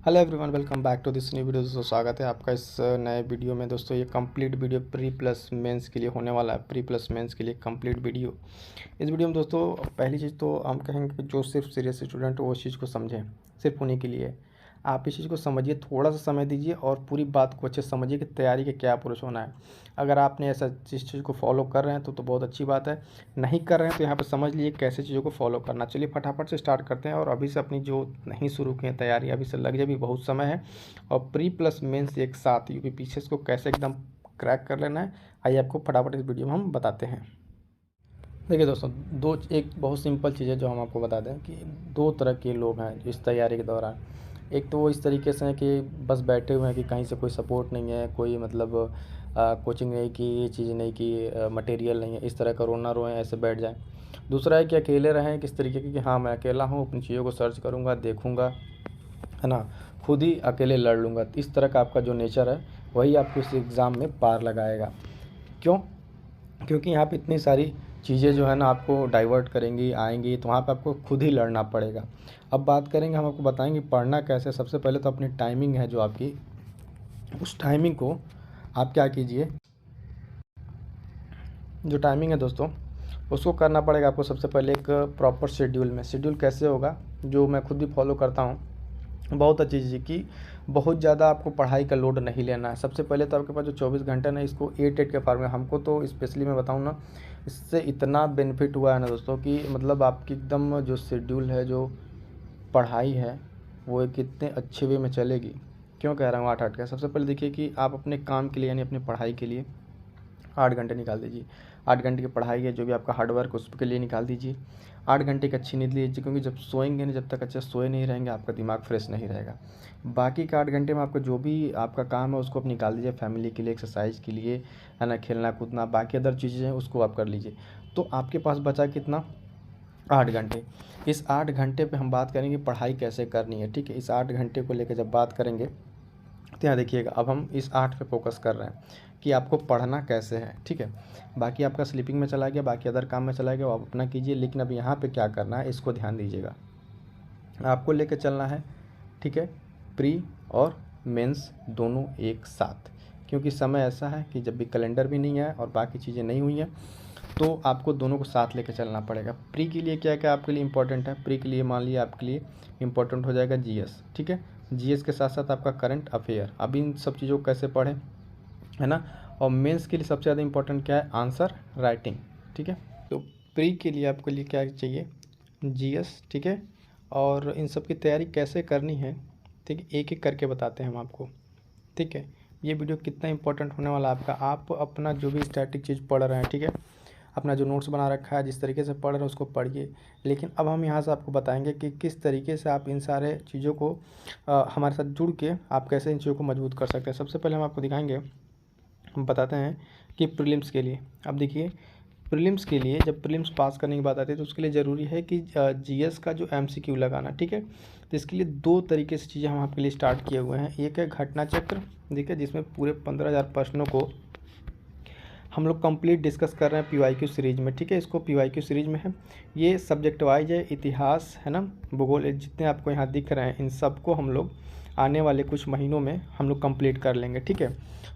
Hello everyone, welcome back to this new video. दोस्तों स्वागत है आपका इस नए वीडियो में। दोस्तों ये complete video pre plus mains के लिए होने वाला है। प्री प्लस मेंस के लिए कंप्लीट वीडियो। इस वीडियो में दोस्तों पहली चीज़ तो हम कहेंगे कि जो सिर्फ सीरियस स्टूडेंट वो इस चीज़ को समझें, सिर्फ उन्हीं के लिए। आप इस चीज़ को समझिए, थोड़ा सा समय दीजिए और पूरी बात को अच्छे से समझिए कि तैयारी के क्या अप्रोच होना है। अगर आपने ऐसा इस चीज़ को फॉलो कर रहे हैं तो बहुत अच्छी बात है। नहीं कर रहे हैं तो यहाँ पर समझ लीजिए कैसे चीज़ों को फॉलो करना। चलिए फटाफट से स्टार्ट करते हैं। और अभी से अपनी जो नहीं शुरू की है तैयारी, अभी से लग जाए, भी बहुत समय है। और प्री प्लस मेंस एक साथ यूपी को कैसे एकदम क्रैक कर लेना है, आइए आपको फटाफट इस वीडियो में हम बताते हैं। देखिए दोस्तों, एक बहुत सिंपल चीज़ है जो हम आपको बता दें कि दो तरह के लोग हैं इस तैयारी के दौरान। एक तो वो इस तरीके से हैं कि बस बैठे हुए हैं कि कहीं से कोई सपोर्ट नहीं है, कोई मतलब कोचिंग नहीं की, ये चीज़ नहीं की, मटेरियल नहीं है, इस तरह का रोना रोएं, ऐसे बैठ जाएं। दूसरा है कि अकेले रहें किस तरीके की, कि हाँ मैं अकेला हूँ, अपनी चीज़ों को सर्च करूँगा, देखूँगा, है ना, खुद ही अकेले लड़ लूँगा। इस तरह का आपका जो नेचर है वही आपको इस एग्ज़ाम में पार लगाएगा। क्यों? क्योंकि यहाँ पे इतनी सारी चीज़ें जो है ना आपको डाइवर्ट करेंगी, आएंगी, तो वहाँ पे आपको खुद ही लड़ना पड़ेगा। अब बात करेंगे, हम आपको बताएंगे पढ़ना कैसे। सबसे पहले तो अपनी टाइमिंग है जो आपकी, उस टाइमिंग को आप क्या कीजिए, जो टाइमिंग है दोस्तों उसको करना पड़ेगा आपको सबसे पहले एक प्रॉपर शेड्यूल में। शेड्यूल कैसे होगा, जो मैं खुद भी फॉलो करता हूँ, बहुत अच्छी चीज़ कि बहुत ज़्यादा आपको पढ़ाई का लोड नहीं लेना है। सबसे पहले तो आपके पास जो 24 घंटे ना, इसको 8-8 के फॉर्म में, हमको तो स्पेशली मैं बताऊँ ना, इससे इतना बेनिफिट हुआ है ना दोस्तों कि मतलब आपकी एकदम जो शेड्यूल है, जो पढ़ाई है, वो एक कितने अच्छे वे में चलेगी। क्यों कह रहा हूँ 8-8 का? सबसे पहले देखिए कि आप अपने काम के लिए यानी अपनी पढ़ाई के लिए 8 घंटे निकाल दीजिए। 8 घंटे की पढ़ाई है, जो भी आपका हार्डवर्क उसके लिए निकाल दीजिए। 8 घंटे की अच्छी नींद लीजिए, क्योंकि जब सोएंगे नहीं, जब तक अच्छे सोए नहीं रहेंगे, आपका दिमाग फ्रेश नहीं रहेगा। बाकी के 8 घंटे में आपको जो भी आपका काम है उसको आप निकाल दीजिए, फैमिली के लिए, एक्सरसाइज के लिए, है ना, खेलना कूदना, बाकी अदर चीज़ें हैं उसको आप कर लीजिए। तो आपके पास बचा कितना? 8 घंटे। इस 8 घंटे पे हम बात करेंगे पढ़ाई कैसे करनी है, ठीक है। इस 8 घंटे को लेकर जब बात करेंगे तो यहाँ देखिएगा, अब हम इस 8 पे फोकस कर रहे हैं कि आपको पढ़ना कैसे है, ठीक है। बाकी आपका स्लीपिंग में चला गया, बाकी अदर काम में चला गया, वो आप अपना कीजिए। लेकिन अब यहाँ पे क्या करना है, इसको ध्यान दीजिएगा। आपको लेके चलना है, ठीक है, प्री और मेंस दोनों एक साथ। क्योंकि समय ऐसा है कि जब भी कैलेंडर भी नहीं है और बाकी चीज़ें नहीं हुई हैं, तो आपको दोनों को साथ लेके चलना पड़ेगा। प्री के लिए क्या क्या आपके लिए इंपॉर्टेंट है? प्री के लिए मान लिया आपके लिए इंपॉर्टेंट हो जाएगा जीएस, ठीक है। जीएस के साथ साथ आपका करंट अफेयर। अब इन सब चीज़ों को कैसे पढ़ें, है ना। और मेंस के लिए सबसे ज़्यादा इंपॉर्टेंट क्या है? आंसर राइटिंग, ठीक है। तो प्री के लिए आपके लिए क्या चाहिए? जीएस, ठीक है। और इन सब की तैयारी कैसे करनी है, ठीक है, एक एक करके बताते हैं हम आपको, ठीक है। ये वीडियो कितना इंपॉर्टेंट होने वाला है आपका। आप अपना जो भी स्टैटिक चीज़ पढ़ रहे हैं, ठीक है, अपना जो नोट्स बना रखा है, जिस तरीके से पढ़ रहे हैं उसको पढ़िए। लेकिन अब हम यहाँ से आपको बताएंगे कि किस तरीके से आप इन सारे चीज़ों को हमारे साथ जुड़ के आप कैसे इन चीज़ों को मजबूत कर सकते हैं। सबसे पहले हम आपको दिखाएंगे, हम बताते हैं कि प्रीलिम्स के लिए, अब देखिए प्रीलिम्स के लिए जब प्रीलिम्स पास करने की बात आती है तो उसके लिए ज़रूरी है कि जीएस का जो एमसीक्यू लगाना, ठीक है। तो इसके लिए दो तरीके से चीज़ें हम आपके लिए स्टार्ट किए हुए हैं। एक है घटना चक्र, देखिए, जिसमें पूरे 15,000 प्रश्नों को हम लोग कंप्लीट डिस्कस कर रहे हैं पीवाईक्यू सीरीज में, ठीक है। इसको पीवाईक्यू सीरीज में है, ये सब्जेक्ट वाइज है, इतिहास, है ना, भूगोल, जितने आपको यहाँ दिख रहे हैं इन सबको हम लोग आने वाले कुछ महीनों में हम लोग कंप्लीट कर लेंगे, ठीक है।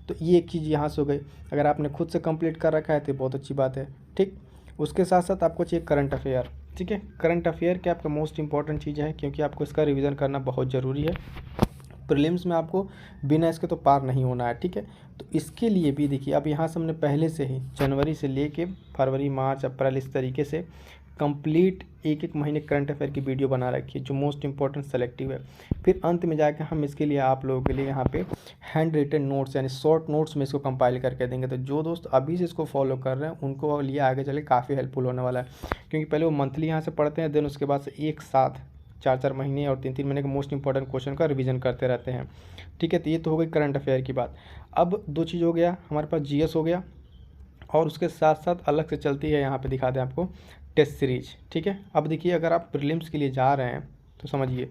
तो ये एक चीज़ यहाँ से हो गई। अगर आपने खुद से कंप्लीट कर रखा है तो बहुत अच्छी बात है, ठीक। उसके साथ साथ आपको चाहिए करंट अफेयर, ठीक है। करंट अफेयर क्या आपका मोस्ट इंपॉर्टेंट चीज़ है, क्योंकि आपको इसका रिवीजन करना बहुत ज़रूरी है। प्रीलिम्स में आपको बिना इसके तो पार नहीं होना है, ठीक है। तो इसके लिए भी देखिए, अब यहाँ से हमने पहले से ही जनवरी से लेके फरवरी, मार्च, अप्रैल, इस तरीके से कंप्लीट एक एक महीने करंट अफेयर की वीडियो बना रखी है, जो मोस्ट इंपॉर्टेंट सेलेक्टिव है। फिर अंत में जाकर हम इसके लिए आप लोगों के लिए यहाँ पे हैंड रिटन नोट्स यानी शॉर्ट नोट्स में इसको कंपाइल करके देंगे। तो जो दोस्त अभी से इसको फॉलो कर रहे हैं उनको लिए आगे चले काफ़ी हेल्पफुल होने वाला है। क्योंकि पहले वो मंथली यहाँ से पढ़ते हैं, देन उसके बाद से एक साथ 4-4 महीने और 3-3 महीने के मोस्ट इंपॉर्टेंट क्वेश्चन का रिवीजन करते रहते हैं, ठीक है। तो ये तो हो गई करंट अफेयर की बात। अब दो चीज़ हो गया, हमारे पास जीएस हो गया, और उसके साथ साथ अलग से चलती है, यहाँ पे दिखा दें आपको, टेस्ट सीरीज, ठीक है। अब देखिए, अगर आप प्रीलिम्स के लिए जा रहे हैं तो समझिए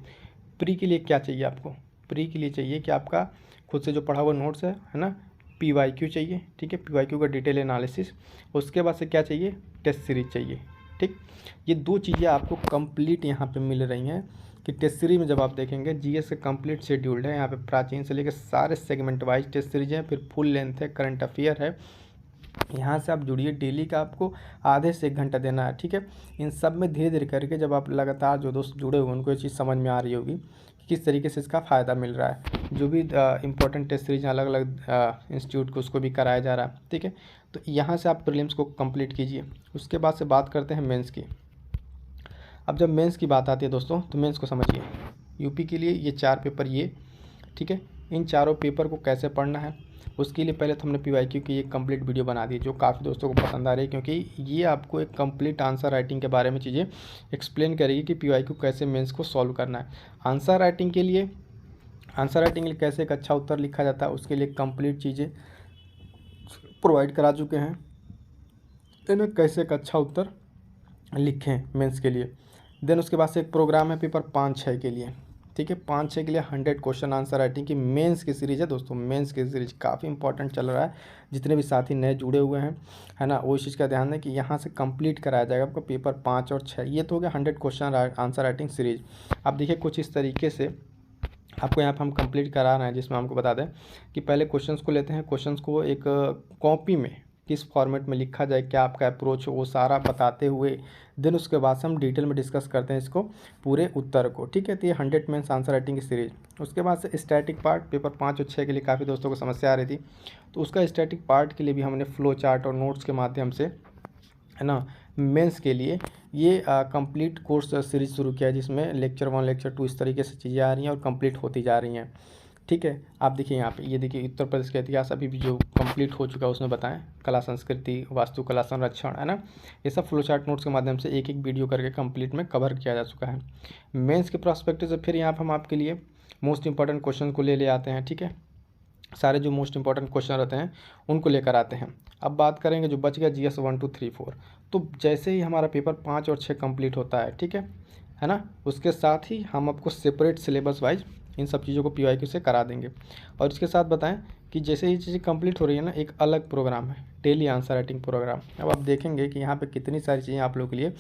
प्री के लिए क्या चाहिए आपको। प्री के लिए चाहिए कि आपका खुद से जो पढ़ा हुआ नोट्स है ना, पीवाईक्यू चाहिए, ठीक है, पीवाईक्यू का डिटेल एनालिसिस। उसके बाद से क्या चाहिए? टेस्ट सीरीज चाहिए, ठीक। ये दो चीज़ें आपको कंप्लीट यहाँ पे मिल रही हैं। कि टेस्ट सीरीज में जब आप देखेंगे जीएस का कंप्लीट शेड्यूल्ड है। यहाँ पे प्राचीन से लेकर सारे सेगमेंट वाइज टेस्ट सीरीज है, फिर फुल लेंथ है, करंट अफेयर है। यहाँ से आप जुड़िए, डेली का आपको आधे से 1 घंटा देना है, ठीक है। इन सब में धीरे धीरे करके जब आप लगातार जो दोस्त जुड़े हुए उनको ये चीज़ समझ में आ रही होगी कि किस तरीके से इसका फ़ायदा मिल रहा है। जो भी इंपॉर्टेंट टेस्ट सीरीज अलग अलग इंस्टीट्यूट को उसको भी कराया जा रहा है, ठीक है। तो यहाँ से आप प्रीलिम्स को कंप्लीट कीजिए। उसके बाद से बात करते हैं मेंस की। अब जब मेंस की बात आती है दोस्तों, तो मेंस को समझिए। यूपी के लिए ये 4 पेपर ये, ठीक है। इन चारों पेपर को कैसे पढ़ना है उसके लिए पहले तो हमने पीवाईक्यू की एक कंप्लीट वीडियो बना दी, जो काफ़ी दोस्तों को पसंद आ रही है, क्योंकि ये आपको एक कंप्लीट आंसर राइटिंग के बारे में चीज़ें एक्सप्लेन करेगी कि पीवाईक्यू कैसे मेंस को सॉल्व करना है। आंसर राइटिंग के लिए कैसे एक अच्छा उत्तर लिखा जाता है, उसके लिए कंप्लीट चीज़ें प्रोवाइड करा चुके हैं। इन्हें कैसे एक अच्छा उत्तर लिखें मेंस के लिए। देन उसके बाद से एक प्रोग्राम है पेपर 5-6 के लिए, ठीक है। 5-6 के लिए 100 क्वेश्चन आंसर राइटिंग की मेंस की सीरीज़ है दोस्तों। मेंस की सीरीज काफ़ी इंपॉर्टेंट चल रहा है। जितने भी साथी नए जुड़े हुए हैं, है ना, वो इस चीज़ का ध्यान दें कि यहाँ से कंप्लीट कराया जाएगा आपको पेपर 5 और 6। ये तो हो गया 100 क्वेश्चन आंसर राइटिंग सीरीज। अब देखिए कुछ इस तरीके से आपको यहाँ पर हम कंप्लीट करा रहे हैं, जिसमें हमको बता दें कि पहले क्वेश्चंस को लेते हैं। क्वेश्चंस को एक कॉपी में किस फॉर्मेट में लिखा जाए, क्या आपका अप्रोच हो, वो सारा बताते हुए देन उसके बाद से हम डिटेल में डिस्कस करते हैं इसको पूरे उत्तर को, ठीक है। तो ये 100 मेंस आंसर राइटिंग की सीरीज। उसके बाद से स्टैटिक पार्ट पेपर 5 और 6 के लिए काफ़ी दोस्तों को समस्या आ रही थी, तो उसका स्टैटिक पार्ट के लिए भी हमने फ्लो चार्ट और नोट्स के माध्यम से, है ना, मेंस के लिए ये कंप्लीट कोर्स सीरीज शुरू किया है, जिसमें लेक्चर 1 लेक्चर 2 इस तरीके से चीज़ें आ रही हैं और कंप्लीट होती जा रही हैं, ठीक है। आप देखिए यहाँ पे, ये देखिए उत्तर प्रदेश का इतिहास अभी भी जो कंप्लीट हो चुका है उसमें बताएं, कला संस्कृति, वास्तुकला संरक्षण, है ना, ये सब फ्लो चार्ट नोट्स के माध्यम से एक एक वीडियो करके कंप्लीट में कवर किया जा चुका है। मेंस के प्रोस्पेक्टिव से फिर यहाँ पर हम आपके लिए मोस्ट इंपॉर्टेंट क्वेश्चन को ले आते हैं, ठीक है। सारे जो मोस्ट इंपॉर्टेंट क्वेश्चन रहते हैं उनको लेकर आते हैं। अब बात करेंगे जो बच गया GS 1 2 3 4। तो जैसे ही हमारा पेपर 5 और 6 कंप्लीट होता है, ठीक है ना, उसके साथ ही हम आपको सेपरेट सिलेबस वाइज इन सब चीज़ों को पीवाईक्यू से करा देंगे। और इसके साथ बताएं कि जैसे ये चीज़ें कंप्लीट हो रही है ना, एक अलग प्रोग्राम है डेली आंसर राइटिंग प्रोग्राम। अब आप देखेंगे कि यहाँ पे कितनी सारी चीज़ें आप लोगों के लिए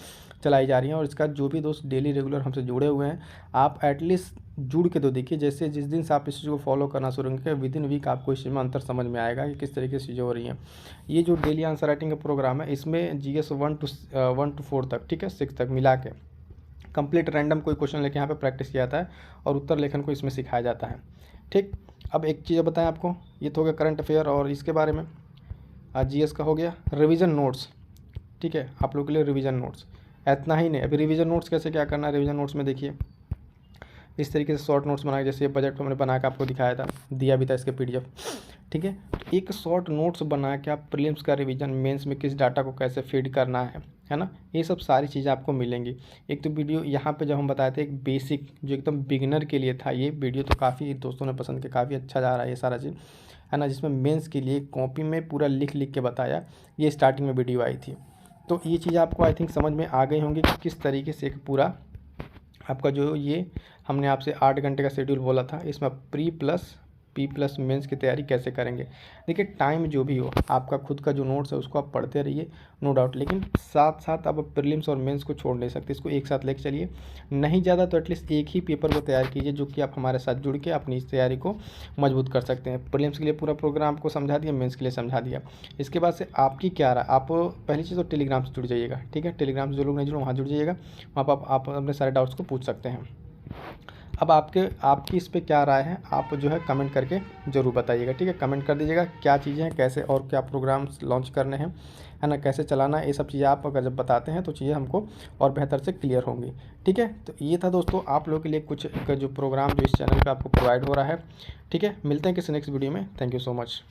चलाई जा रही हैं। और इसका जो भी दोस्त डेली रेगुलर हमसे जुड़े हुए हैं, आप एटलीस्ट जुड़ के तो देखिए। जैसे जिस दिन से आप इस चीज़ को फॉलो करना शुरू करेंगे, विद इन वीक आपको इस चीज़ में अंतर समझ में आएगा कि किस तरीके से चीज़ें हो रही हैं। ये जो डेली आंसर राइटिंग का प्रोग्राम है, इसमें GS 1 to 4 तक, ठीक है, 6 तक मिला के कंप्लीट रैंडम कोई क्वेश्चन लेके यहाँ पे प्रैक्टिस किया जाता है और उत्तर लेखन को इसमें सिखाया जाता है, ठीक। अब एक चीज़ बताएं आपको, ये तो हो गया करंट अफेयर और इसके बारे में। GS का हो गया रिवीजन नोट्स, ठीक है, आप लोगों के लिए रिवीजन नोट्स। इतना ही नहीं, अभी रिवीजन नोट्स कैसे क्या करना है। रिवीजन नोट्स में देखिए इस तरीके से शॉर्ट नोट्स बनाए, जैसे बजट हमने बना के आपको दिखाया था, दिया भी था इसके PDF, ठीक है। एक शॉर्ट नोट्स बना के आप प्रीलिम्स का रिवीजन, मेंस में किस डाटा को कैसे फीड करना है ना, ये सब सारी चीज़ें आपको मिलेंगी। एक तो वीडियो यहाँ पे जब हम बताए थे एक बेसिक जो एकदम बिगिनर के लिए था, ये वीडियो तो काफ़ी दोस्तों ने पसंद किया, काफ़ी अच्छा जा रहा है ये सारा चीज़, है ना, जिसमें मेंस के लिए कॉपी में पूरा लिख के बताया, ये स्टार्टिंग में वीडियो आई थी। तो ये चीज़ आपको आई थिंक समझ में आ गई होंगी कि किस तरीके से एक पूरा आपका जो ये हमने आपसे 8 घंटे का शेड्यूल बोला था, इसमें P+ मेंस की तैयारी कैसे करेंगे। देखिए टाइम जो भी हो, आपका खुद का जो नोट्स है उसको आप पढ़ते रहिए, नो डाउट, लेकिन साथ साथ आप प्रीलिम्स और मेंस को छोड़ नहीं सकते, इसको एक साथ लेके चलिए। नहीं ज़्यादा तो एटलीस्ट एक ही पेपर को तैयार कीजिए, जो कि आप हमारे साथ जुड़ के अपनी इस तैयारी को मजबूत कर सकते हैं। प्रीलिम्स के लिए पूरा प्रोग्राम आपको समझा दिया, मेंस के लिए समझा दिया। इसके बाद से आपकी क्या रहा, आप पहली चीज़ तो टेलीग्राम से जुड़ जाइएगा, ठीक है। टेलीग्राम से जो लोग नहीं जुड़े वहाँ जुड़ जाइएगा, वहाँ पर आप अपने सारे डाउट्स को पूछ सकते हैं। अब आपकी इस पे क्या राय है, आप जो है कमेंट करके ज़रूर बताइएगा, ठीक है। कमेंट कर दीजिएगा क्या चीज़ें हैं, कैसे और क्या प्रोग्राम्स लॉन्च करने हैं, है ना, कैसे चलाना है, ये सब चीज़ें आप अगर जब बताते हैं तो चीज़ें हमको और बेहतर से क्लियर होंगी, ठीक है। तो ये था दोस्तों आप लोगों के लिए कुछ जो प्रोग्राम जो इस चैनल पे आपको प्रोवाइड हो रहा है, ठीक है। मिलते हैं किसी नेक्स्ट वीडियो में। Thank you so much.